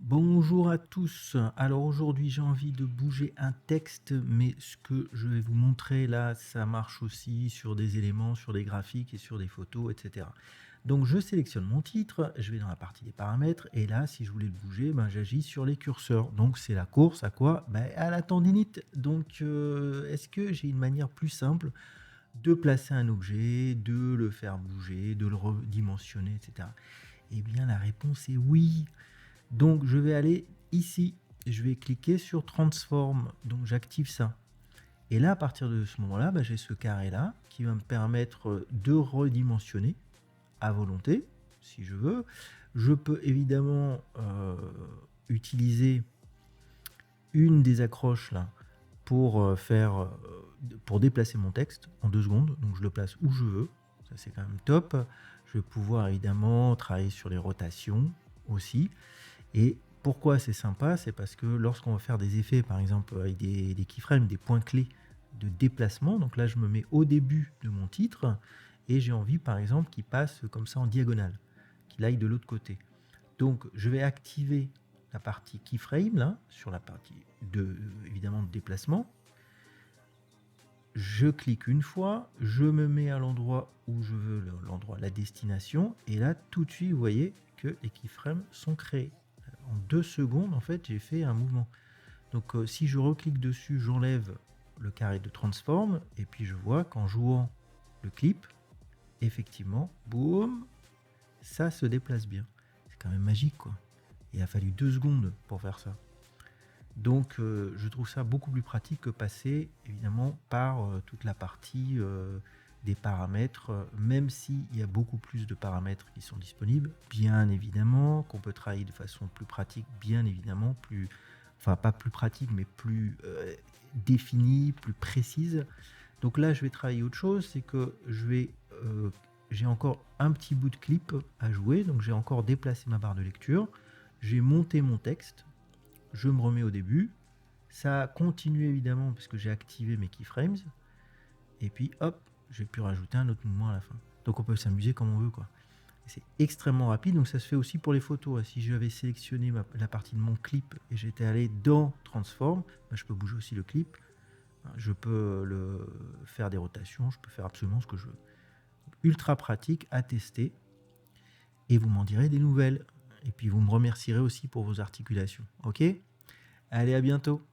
Bonjour à tous. Alors aujourd'hui, j'ai envie de bouger un texte, mais ce que je vais vous montrer là, ça marche aussi sur des éléments, sur des graphiques et sur des photos, etc. Donc je sélectionne mon titre, je vais dans la partie des paramètres, et là, si je voulais le bouger, ben, j'agis sur les curseurs. Donc c'est la course à quoi? Ben, à la tendinite. Donc est-ce que j'ai une manière plus simple de placer un objet, de le faire bouger, de le redimensionner, etc. Eh bien, la réponse est oui. Donc, je vais aller ici. Je vais cliquer sur Transform. Donc, j'active ça. Et là, à partir de ce moment-là, j'ai ce carré-là qui va me permettre de redimensionner à volonté, si je veux. Je peux évidemment utiliser une des accroches là pour pour déplacer mon texte en 2 secondes. Donc, je le place où je veux. Ça, c'est quand même top. Je vais pouvoir évidemment travailler sur les rotations aussi. Et pourquoi c'est sympa? C'est parce que lorsqu'on va faire des effets, par exemple avec des keyframes, des points clés de déplacement, donc là je me mets au début de mon titre et j'ai envie par exemple qu'il passe comme ça en diagonale, qu'il aille de l'autre côté. Donc je vais activer la partie keyframe là, sur la partie évidemment de déplacement. Je clique une fois, je me mets à l'endroit où je veux, la destination, et là tout de suite vous voyez que les keyframes sont créés. En 2 secondes, en fait, j'ai fait un mouvement. Donc, si je reclique dessus, j'enlève le carré de transform, et puis je vois qu'en jouant le clip, effectivement, boum, ça se déplace bien. C'est quand même magique, quoi. Il a fallu 2 secondes pour faire ça. Donc, je trouve ça beaucoup plus pratique que passer, évidemment, par toute la partie des paramètres, même s'il y a beaucoup plus de paramètres qui sont disponibles, bien évidemment, qu'on peut travailler de façon plus pratique, bien évidemment, enfin pas plus pratique, mais plus définie, plus précise. Donc là, je vais travailler autre chose, c'est que j'ai encore un petit bout de clip à jouer, donc j'ai encore déplacé ma barre de lecture, j'ai monté mon texte, je me remets au début, ça continue évidemment parce que j'ai activé mes keyframes, et puis hop, j'ai pu rajouter un autre mouvement à la fin. Donc on peut s'amuser comme on veut, quoi. C'est extrêmement rapide, donc ça se fait aussi pour les photos. Si j'avais sélectionné la partie de mon clip et j'étais allé dans Transform, je peux bouger aussi le clip, je peux faire des rotations, je peux faire absolument ce que je veux. Ultra pratique à tester, et vous m'en direz des nouvelles. Et puis vous me remercierez aussi pour vos articulations. Ok? Allez, à bientôt.